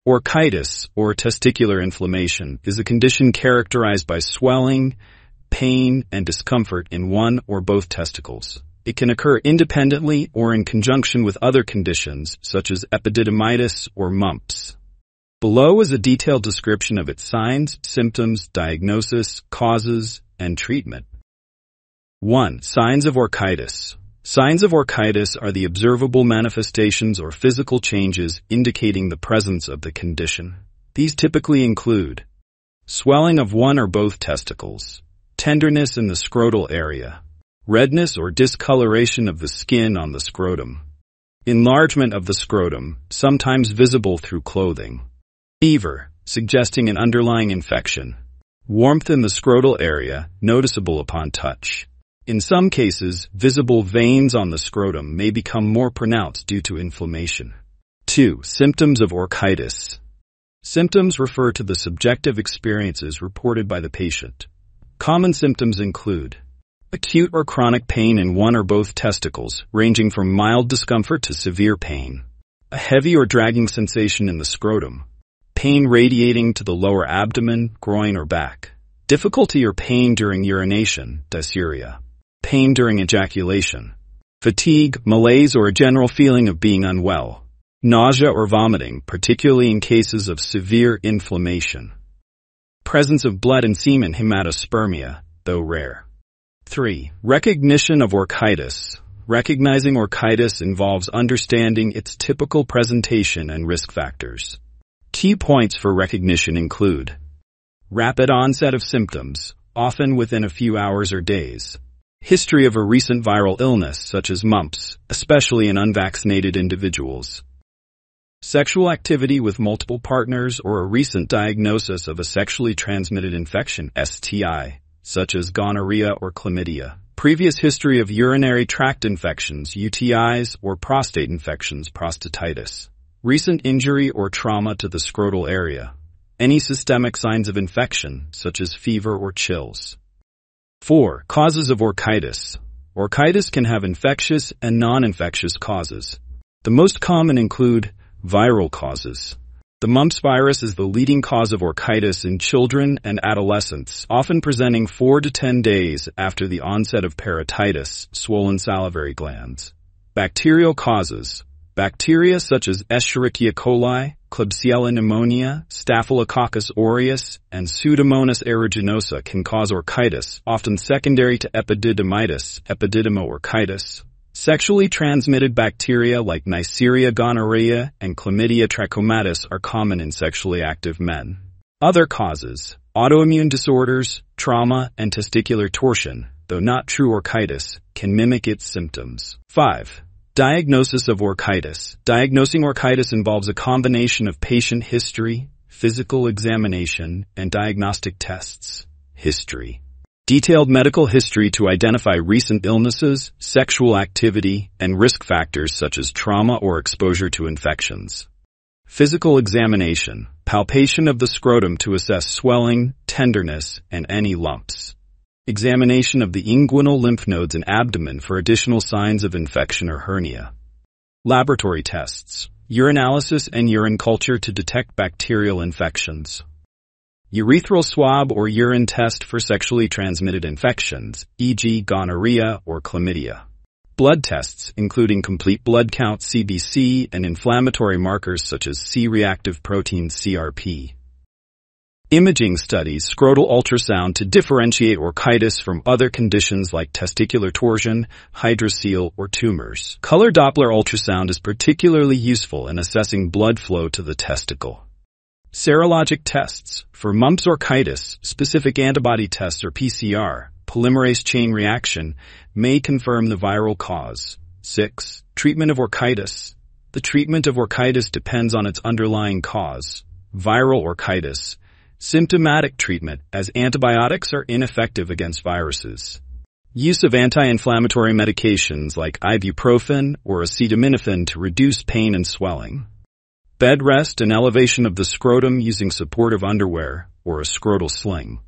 Orchitis, or testicular inflammation, is a condition characterized by swelling, pain, and discomfort in one or both testicles. It can occur independently or in conjunction with other conditions, such as epididymitis or mumps. Below is a detailed description of its signs, symptoms, diagnosis, causes, and treatment. 1. Signs of orchitis. Signs of orchitis are the observable manifestations or physical changes indicating the presence of the condition. These typically include swelling of one or both testicles, tenderness in the scrotal area, redness or discoloration of the skin on the scrotum, enlargement of the scrotum, sometimes visible through clothing, fever, suggesting an underlying infection, warmth in the scrotal area, noticeable upon touch. In some cases, visible veins on the scrotum may become more pronounced due to inflammation. 2. Symptoms of orchitis. Symptoms refer to the subjective experiences reported by the patient. Common symptoms include acute or chronic pain in one or both testicles, ranging from mild discomfort to severe pain, a heavy or dragging sensation in the scrotum, pain radiating to the lower abdomen, groin, or back, difficulty or pain during urination, dysuria, pain during ejaculation, fatigue, malaise, or a general feeling of being unwell, nausea or vomiting, particularly in cases of severe inflammation, presence of blood and semen hematospermia, though rare. 3. Recognition of orchitis. Recognizing orchitis involves understanding its typical presentation and risk factors. Key points for recognition include rapid onset of symptoms, often within a few hours or days. History of a recent viral illness, such as mumps, especially in unvaccinated individuals. Sexual activity with multiple partners or a recent diagnosis of a sexually transmitted infection, STI, such as gonorrhea or chlamydia. Previous history of urinary tract infections, UTIs, or prostate infections, prostatitis. Recent injury or trauma to the scrotal area. Any systemic signs of infection, such as fever or chills. 4. Causes of orchitis. Orchitis can have infectious and non-infectious causes. The most common include viral causes. The mumps virus is the leading cause of orchitis in children and adolescents, often presenting 4 to 10 days after the onset of parotitis, swollen salivary glands. Bacterial causes. Bacteria such as Escherichia coli, Klebsiella pneumonia, Staphylococcus aureus, and Pseudomonas aeruginosa can cause orchitis, often secondary to epididymitis, epididymo-orchitis. Sexually transmitted bacteria like Neisseria gonorrhea and Chlamydia trachomatis are common in sexually active men. Other causes: autoimmune disorders, trauma, and testicular torsion, though not true orchitis, can mimic its symptoms. 5. Diagnosis of orchitis. Diagnosing orchitis involves a combination of patient history, physical examination, and diagnostic tests. History. Detailed medical history to identify recent illnesses, sexual activity, and risk factors such as trauma or exposure to infections. Physical examination. Palpation of the scrotum to assess swelling, tenderness, and any lumps. Examination of the inguinal lymph nodes and abdomen for additional signs of infection or hernia. Laboratory tests. Urinalysis and urine culture to detect bacterial infections. Urethral swab or urine test for sexually transmitted infections, e.g. gonorrhea or chlamydia. Blood tests, including complete blood count CBC and inflammatory markers such as C-reactive protein CRP. Imaging studies, scrotal ultrasound to differentiate orchitis from other conditions like testicular torsion, hydrocele, or tumors. Color Doppler ultrasound is particularly useful in assessing blood flow to the testicle. Serologic tests. For mumps orchitis, specific antibody tests or PCR, polymerase chain reaction, may confirm the viral cause. 6. Treatment of orchitis. The treatment of orchitis depends on its underlying cause. Viral orchitis. Symptomatic treatment, as antibiotics are ineffective against viruses. Use of anti-inflammatory medications like ibuprofen or acetaminophen to reduce pain and swelling. Bed rest and elevation of the scrotum using supportive underwear or a scrotal sling.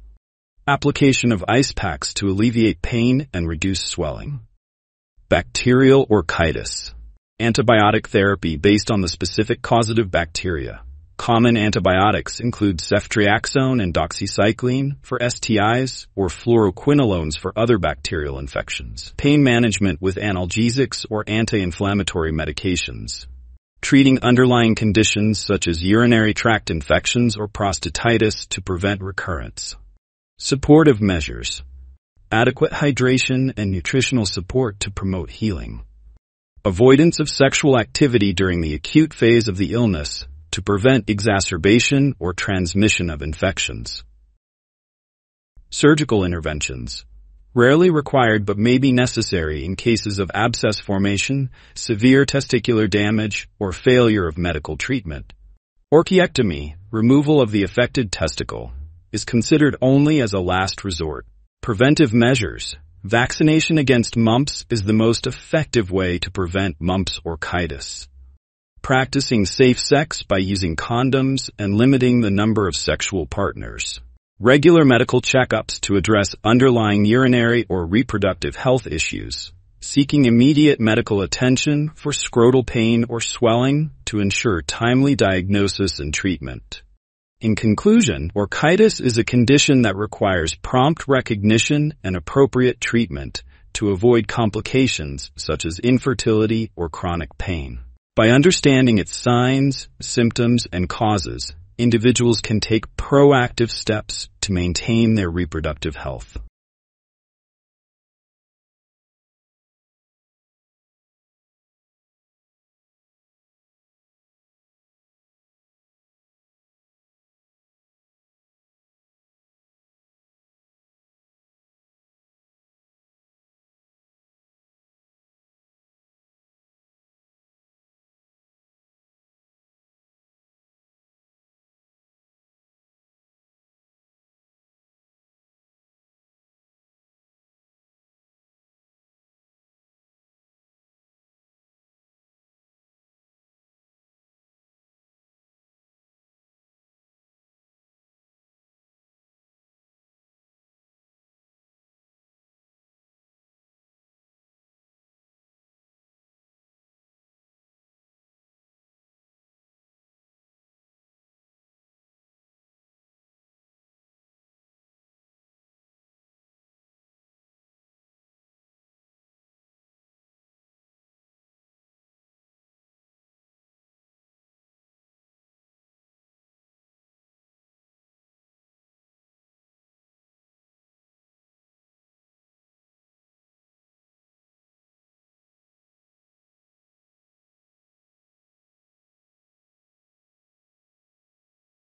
Application of ice packs to alleviate pain and reduce swelling. Bacterial orchitis. Antibiotic therapy based on the specific causative bacteria. Common antibiotics include ceftriaxone and doxycycline for STIs or fluoroquinolones for other bacterial infections. Pain management with analgesics or anti-inflammatory medications. Treating underlying conditions such as urinary tract infections or prostatitis to prevent recurrence. Supportive measures. Adequate hydration and nutritional support to promote healing. Avoidance of sexual activity during the acute phase of the illness to prevent exacerbation or transmission of infections. Surgical interventions. Rarely required but may be necessary in cases of abscess formation, severe testicular damage, or failure of medical treatment. Orchiectomy, removal of the affected testicle, is considered only as a last resort. Preventive measures. Vaccination against mumps is the most effective way to prevent mumps orchitis. Practicing safe sex by using condoms and limiting the number of sexual partners. Regular medical checkups to address underlying urinary or reproductive health issues. Seeking immediate medical attention for scrotal pain or swelling to ensure timely diagnosis and treatment. In conclusion, orchitis is a condition that requires prompt recognition and appropriate treatment to avoid complications such as infertility or chronic pain. By understanding its signs, symptoms, and causes, individuals can take proactive steps to maintain their reproductive health.